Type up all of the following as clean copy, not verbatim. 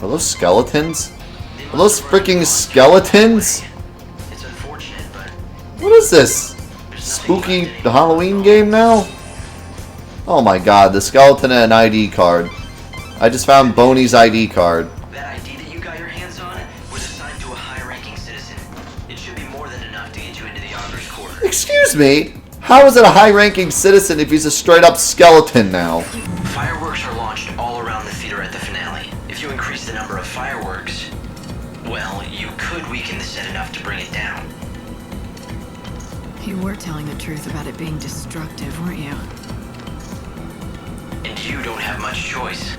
Are those skeletons? Are those freaking skeletons? It's unfortunate, but What is this? Spooky Halloween game now? Oh my god, the skeleton and an ID card. I just found Boney's ID card. that ID that you got your hands on was assigned to a high-ranking citizen. It should be more than enough to get you into the Augure's quarter. Excuse me? How is it a high-ranking citizen if he's a straight-up skeleton now? Fireworks are launched all around the theater at the finale. If you increase the number of fireworks, well, you could weaken the set enough to bring it down. You were telling the truth about it being destructive, weren't you? And you don't have much choice.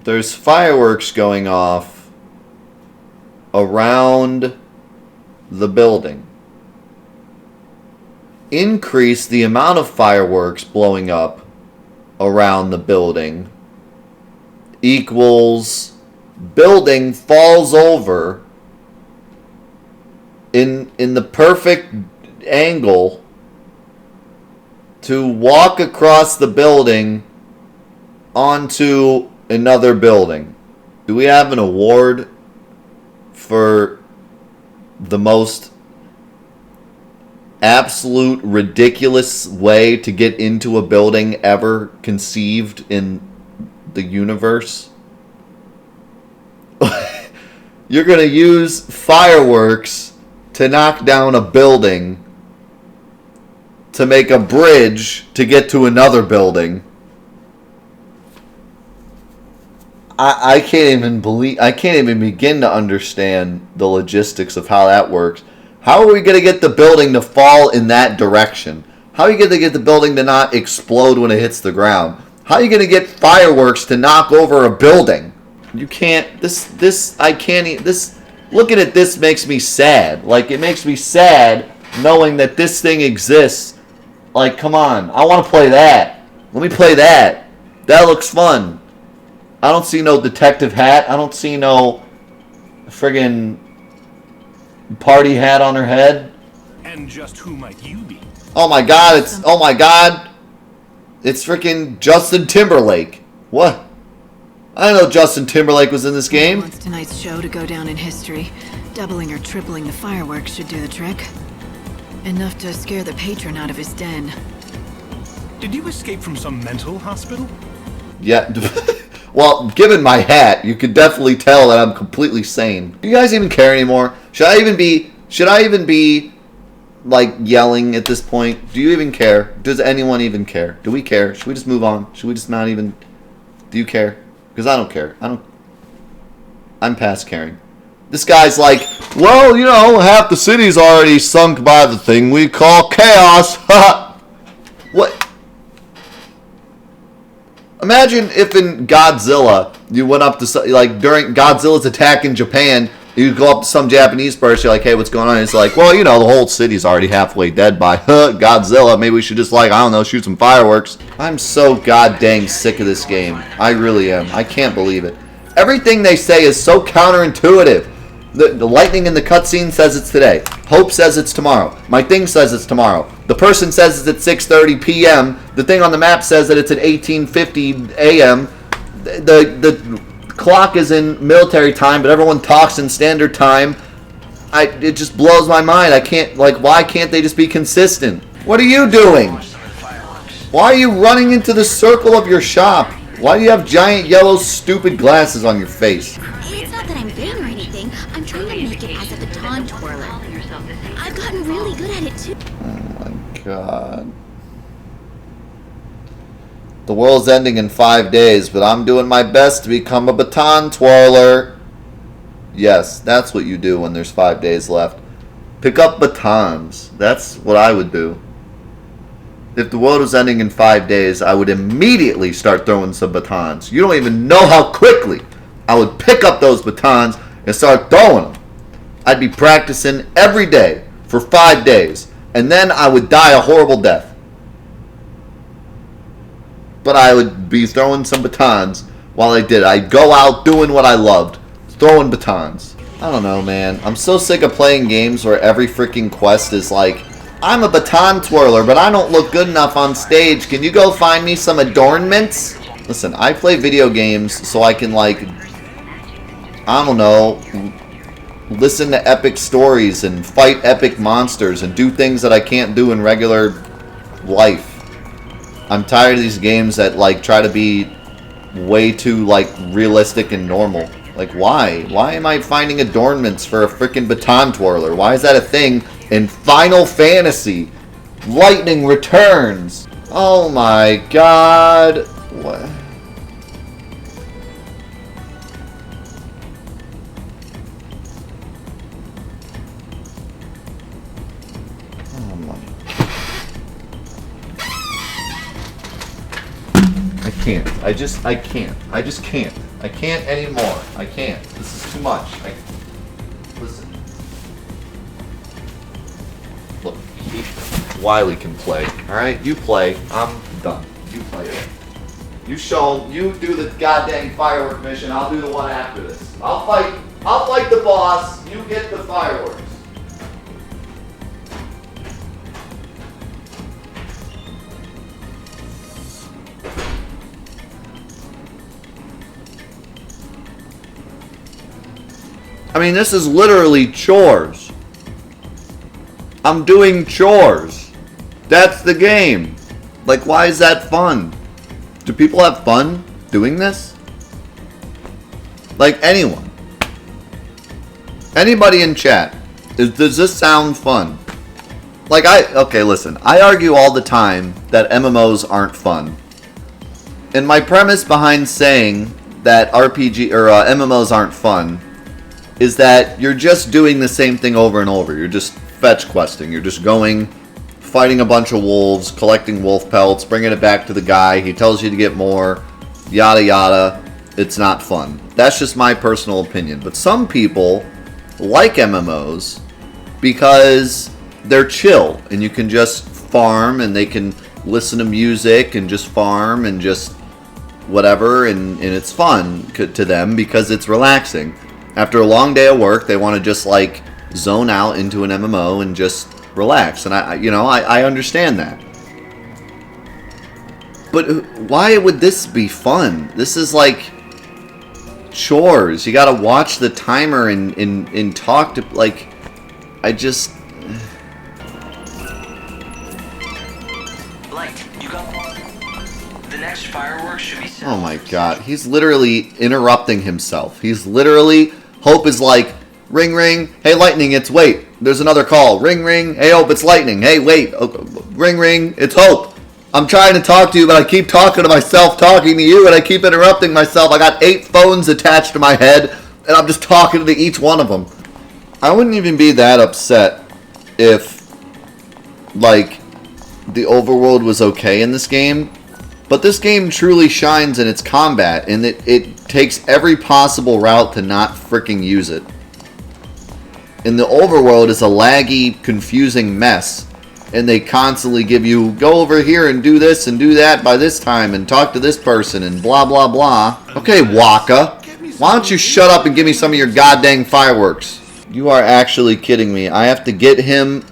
There's fireworks going off around the building. Increase the amount of fireworks blowing up around the building equals building falls over in the perfect angle to walk across the building onto another building. Do we have an award for the most absolute ridiculous way to get into a building ever conceived in the universe? You're gonna use fireworks to knock down a building to make a bridge to get to another building. I can't even begin to understand the logistics of how that works. How are we going to get the building to fall in that direction? How are you going to get the building to not explode when it hits the ground? How are you going to get fireworks to knock over a building? You can't, looking at this makes me sad. Like, it makes me sad knowing that this thing exists. Like, come on, I want to play that. Let me play that. That looks fun. I don't see no detective hat. I don't see no friggin' party hat on her head. And just who might you be? Oh my god, it's freaking Justin Timberlake. What? I didn't know Justin Timberlake was in this game. Wants tonight's show to go down in history. Doubling or tripling the fireworks should do the trick. Enough to scare the patron out of his den. Did you escape from some mental hospital? Yeah. Well, given my hat, you could definitely tell that I'm completely sane. Do you guys even care anymore? Should I even be like yelling at this point? Do you even care? Does anyone even care? Do we care? Should we just move on? Should we just not even? Do you care? Because I don't care. I'm past caring. This guy's like, well, you know, half the city's already sunk by the thing we call chaos. What? Imagine if in Godzilla, you went up to, like, during Godzilla's attack in Japan, you go up to some Japanese person, you're like, hey, what's going on? And it's like, well, you know, the whole city's already halfway dead by Godzilla. Maybe we should just, like, I don't know, shoot some fireworks. I'm so goddamn sick of this game. I really am. I can't believe it. Everything they say is so counterintuitive. The lightning in the cutscene says it's today. Hope says it's tomorrow. My thing says it's tomorrow. The person says it's at 6:30 p.m. The thing on the map says that it's at 18:50 a.m. The clock is in military time, but everyone talks in standard time. It just blows my mind. I can't, like, why can't they just be consistent? What are you doing? Why are you running into the circle of your shop? Why do you have giant yellow stupid glasses on your face? It's not that I'm vain or anything. I'm trying to make it as a baton twirler. I've gotten really good at it too. Oh my god. The world's ending in 5 days, but I'm doing my best to become a baton twirler. Yes, that's what you do when there's 5 days left. Pick up batons. That's what I would do. If the world was ending in 5 days, I would immediately start throwing some batons. You don't even know how quickly I would pick up those batons and start throwing them. I'd be practicing every day for 5 days, and then I would die a horrible death. But I would be throwing some batons while I did. I'd go out doing what I loved, throwing batons. I don't know, man. I'm so sick of playing games where every freaking quest is like, I'm a baton twirler, but I don't look good enough on stage. Can you go find me some adornments? Listen, I play video games so I can, like, I don't know, listen to epic stories and fight epic monsters and do things that I can't do in regular life. I'm tired of these games that, like, try to be way too, like, realistic and normal. Like, why? Why am I finding adornments for a freaking baton twirler? Why is that a thing in Final Fantasy? Lightning returns. Oh my god. What? Oh my. I can't. I just can't. I can't anymore. I can't. This is too much. Listen. Look, Wiley can play. Alright? You play. I'm done. You play it. You do the goddamn firework mission. I'll do the one after this. I'll fight the boss. You get the fireworks. I mean, this is literally chores. I'm doing chores. That's the game. Like, why is that fun? Do people have fun doing this? Like, anyone. Anybody in chat. Does this sound fun? Like, okay, listen. I argue all the time that MMOs aren't fun. And my premise behind saying that RPG or MMOs aren't fun is that you're just doing the same thing over and over. You're just fetch questing. You're just going, fighting a bunch of wolves, collecting wolf pelts, bringing it back to the guy. He tells you to get more, yada yada. It's not fun. That's just my personal opinion. But some people like MMOs because they're chill and you can just farm and they can listen to music and just farm and just whatever, and it's fun to them because it's relaxing. After a long day of work, they want to just, like, zone out into an MMO and just relax. And I understand that. But why would this be fun? This is like chores. You gotta watch the timer and talk to, like, I just... Light, you got... The next fireworks should be set. Oh my god, he's literally interrupting himself. He's literally... Hope is like, ring ring, hey Lightning, it's wait, there's another call. Ring ring, hey Hope, it's Lightning, hey wait, ring ring, it's Hope. I'm trying to talk to you, but I keep talking to myself, talking to you, and I keep interrupting myself. I got 8 phones attached to my head, and I'm just talking to each one of them. I wouldn't even be that upset if, like, the overworld was okay in this game. But this game truly shines in its combat, and it takes every possible route to not freaking use it. And the overworld is a laggy, confusing mess. And they constantly give you, go over here and do this and do that by this time and talk to this person and blah blah blah. Okay, Waka, why don't you shut up and give me some of your goddamn fireworks? You are actually kidding me. I have to get him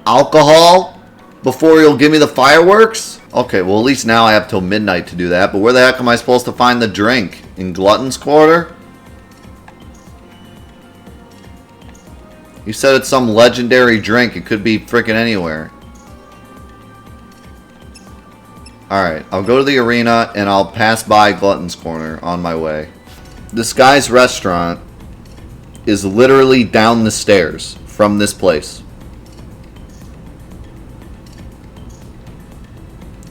alcohol before he'll give me the fireworks? Okay, well at least now I have till midnight to do that, but where the heck am I supposed to find the drink? In Glutton's Quarter? You said it's some legendary drink. It could be freaking anywhere. Alright, I'll go to the arena and I'll pass by Glutton's Corner on my way. This guy's restaurant is literally down the stairs from this place.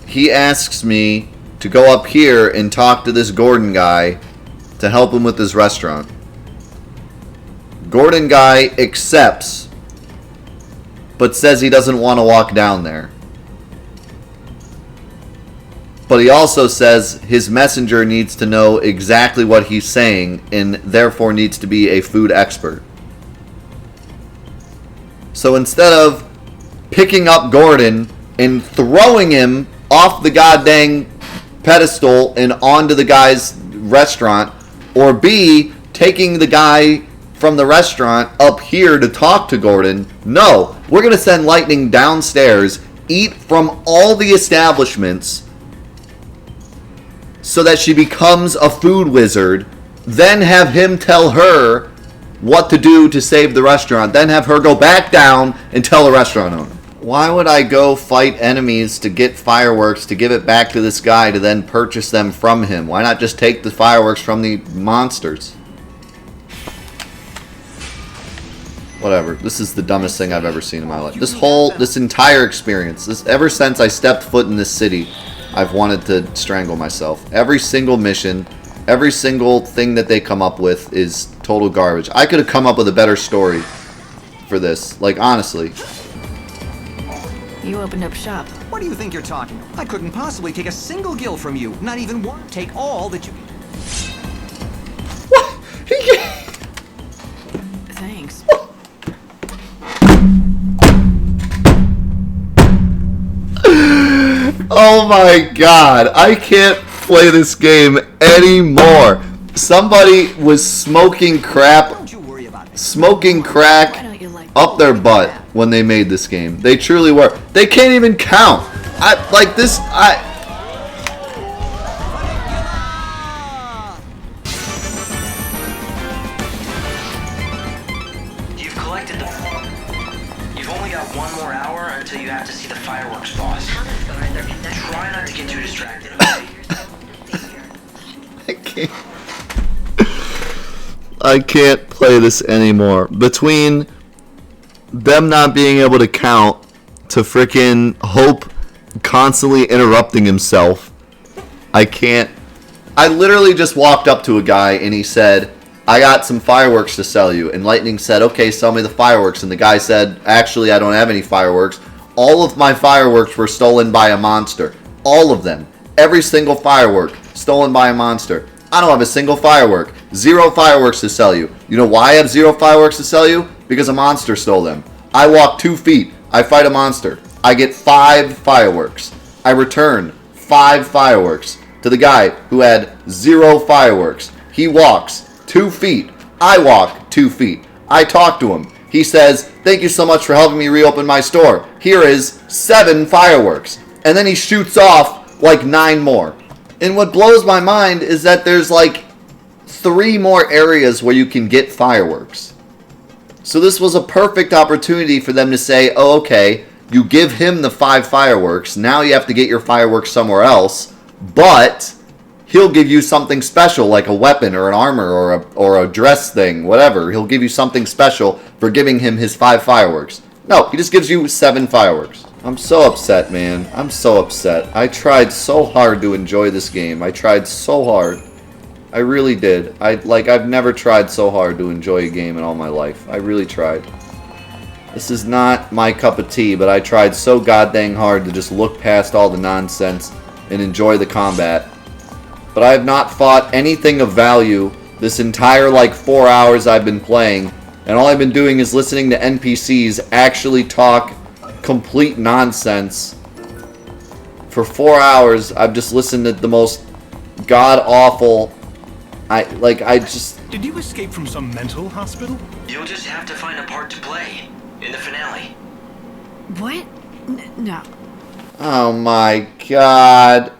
He asks me to go up here and talk to this Gordon guy to help him with his restaurant. Gordon guy accepts, but says he doesn't want to walk down there. But he also says his messenger needs to know exactly what he's saying and therefore needs to be a food expert. So instead of picking up Gordon and throwing him off the goddamn pedestal and onto the guy's restaurant, or B, taking the guy from the restaurant up here to talk to Gordon. No, we're going to send Lightning downstairs, eat from all the establishments so that she becomes a food wizard, then have him tell her what to do to save the restaurant, then have her go back down and tell the restaurant owner. Why would I go fight enemies to get fireworks to give it back to this guy to then purchase them from him? Why not just take the fireworks from the monsters? Whatever. This is the dumbest thing I've ever seen in my life. This entire experience, ever since I stepped foot in this city, I've wanted to strangle myself. Every single mission, every single thing that they come up with is total garbage. I could have come up with a better story for this. Like, honestly. You opened up shop. What do you think you're talking about? I couldn't possibly take a single gill from you. Not even one. Take all that you... What? Thanks. Oh my god. I can't play this game anymore. Somebody was smoking crap. Don't you worry about it. Smoking Why crack don't you like up their butt when they made this game. They truly were. They can't even count. You've collected the... You've only got one more hour until you have to see the fireworks boss. Try not to get too distracted, okay? I can't play this anymore. Between them not being able to count to frickin' Hope constantly interrupting himself, I can't. I literally just walked up to a guy and he said, I got some fireworks to sell you. And Lightning said, okay, sell me the fireworks. And the guy said, actually, I don't have any fireworks. All of my fireworks were stolen by a monster. All of them. Every single firework stolen by a monster. I don't have a single firework. 0 fireworks to sell you. You know why I have 0 fireworks to sell you? Because a monster stole them. I walk 2 feet. I fight a monster. I get 5 fireworks. I return 5 fireworks to the guy who had 0 fireworks. He walks 2 feet. I walk 2 feet. I talk to him. He says, thank you so much for helping me reopen my store. Here is 7 fireworks. And then he shoots off like 9 more. And what blows my mind is that there's like 3 more areas where you can get fireworks. So this was a perfect opportunity for them to say, oh, okay, you give him the 5 fireworks. Now you have to get your fireworks somewhere else. But he'll give you something special like a weapon or an armor or a dress thing, whatever. He'll give you something special for giving him his 5 fireworks. No, he just gives you 7 fireworks. I'm so upset, man. I'm so upset. I tried so hard to enjoy this game. I tried so hard. I really did. I've never tried so hard to enjoy a game in all my life. I really tried. This is not my cup of tea, but I tried so goddamn hard to just look past all the nonsense and enjoy the combat. But I have not fought anything of value this entire 4 hours I've been playing, and all I've been doing is listening to NPCs actually talk complete nonsense. For 4 hours, I've just listened to the most god-awful... Did you escape from some mental hospital? You'll just have to find a part to play in the finale. What? No. Oh my god.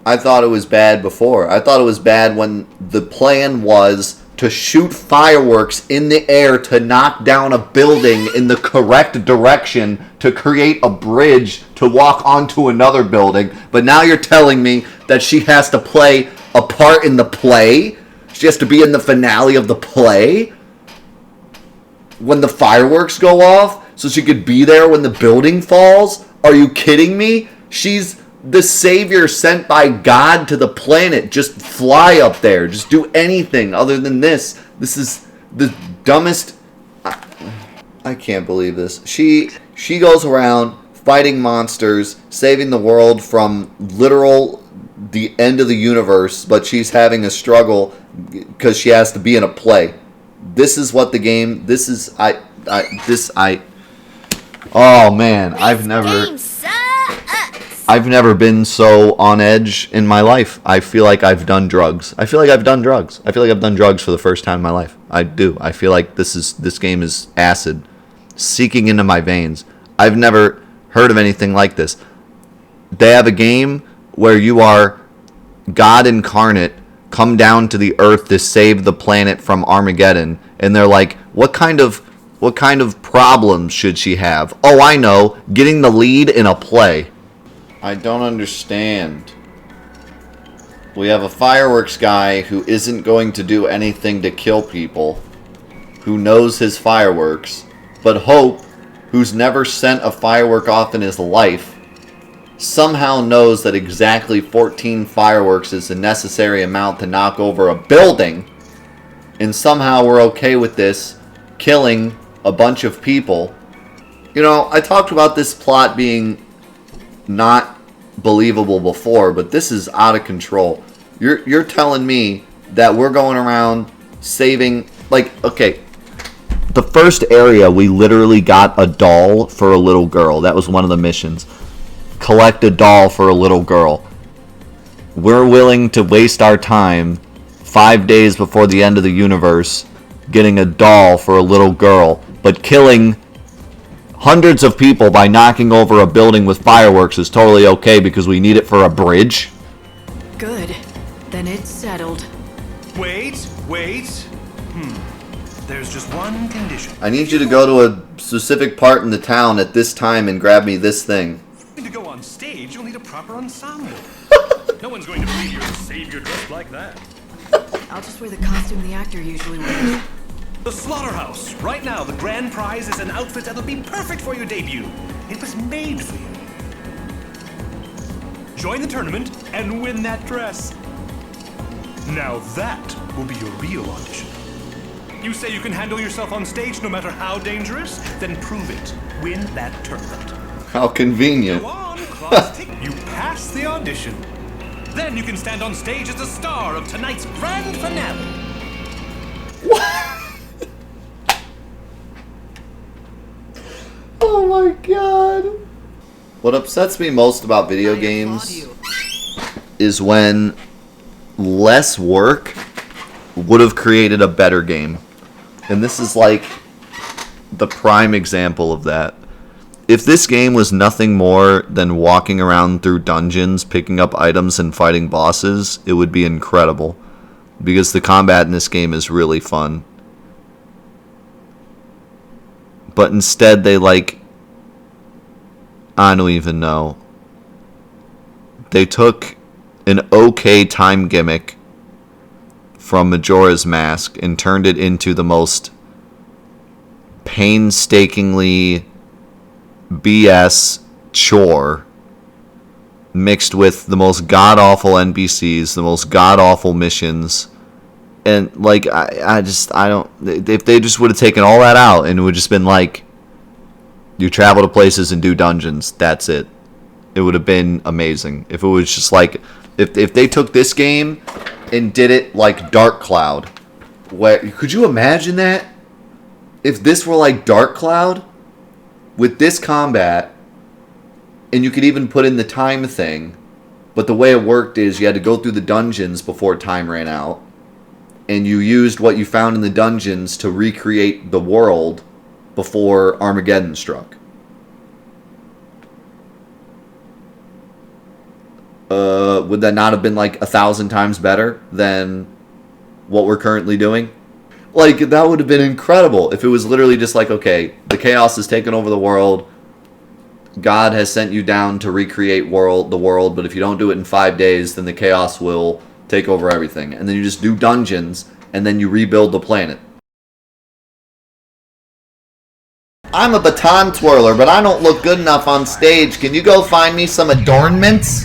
I thought it was bad before. I thought it was bad when the plan was to shoot fireworks in the air to knock down a building in the correct direction to create a bridge to walk onto another building. But now you're telling me that she has to play a part in the play? She has to be in the finale of the play? When the fireworks go off? So she could be there when the building falls? Are you kidding me? She's the savior sent by God to the planet. Just fly up there. Just do anything other than this. This is the dumbest... I can't believe this. She goes around fighting monsters, saving the world from literal the end of the universe, but she's having a struggle because she has to be in a play. This is what the game... This is... Oh man, I've never... Game sucks. I've never been so on edge in my life. I feel like I've done drugs. I feel like I've done drugs for the first time in my life. I do. I feel like this game is acid seeking into my veins. I've never heard of anything like this. They have a game where you are God incarnate, come down to the earth to save the planet from Armageddon, and they're like, what kind of problems should she have? Oh, I know, getting the lead in a play. I don't understand. We have a fireworks guy who isn't going to do anything to kill people, who knows his fireworks, but Hope, who's never sent a firework off in his life, somehow knows that exactly 14 fireworks is the necessary amount to knock over a building, and somehow we're okay with this killing a bunch of people. You know, I talked about this plot being not believable before, but this is out of control. You're telling me that we're going around saving, like, okay, the first area we literally got a doll for a little girl. That was one of the missions. Collect a doll for a little girl. We're willing to waste our time 5 days before the end of the universe getting a doll for a little girl, but killing hundreds of people by knocking over a building with fireworks is totally okay because we need it for a bridge? Good. Then it's settled. Wait. There's just one condition. I need you to go to a specific part in the town at this time and grab me this thing. To go on stage, you'll need a proper ensemble. No one's going to believe you're a savior dressed like that. I'll just wear the costume the actor usually wears. The Slaughterhouse. Right now, the grand prize is an outfit that'll be perfect for your debut. It was made for you. Join the tournament and win that dress. Now that will be your real audition. You say you can handle yourself on stage no matter how dangerous? Then prove it. Win that tournament. How convenient. Go on, class tick. You pass the audition. Then you can stand on stage as the star of tonight's grand finale. Oh my god. What upsets me most about video games is when less work would have created a better game. And this is like the prime example of that. If this game was nothing more than walking around through dungeons, picking up items and fighting bosses, it would be incredible. Because the combat in this game is really fun. But instead they I don't even know. They took an okay time gimmick from Majora's Mask and turned it into the most painstakingly BS chore mixed with the most god-awful NPCs, the most god-awful missions. And I don't, if they just would have taken all that out and it would have just been like, you travel to places and do dungeons, that's it. It would have been amazing. If it was just like, if they took this game and did it like Dark Cloud. Could you imagine that? If this were like Dark Cloud with this combat, and you could even put in the time thing, but the way it worked is you had to go through the dungeons before time ran out, and you used what you found in the dungeons to recreate the world before Armageddon struck. Would that not have been like 1,000 times better than what we're currently doing? Like, that would have been incredible if it was literally just like, okay, the chaos has taken over the world. God has sent you down to recreate the world, but if you don't do it in 5 days, then the chaos will take over everything. And then you just do dungeons, and then you rebuild the planet. I'm a baton twirler, but I don't look good enough on stage. Can you go find me some adornments?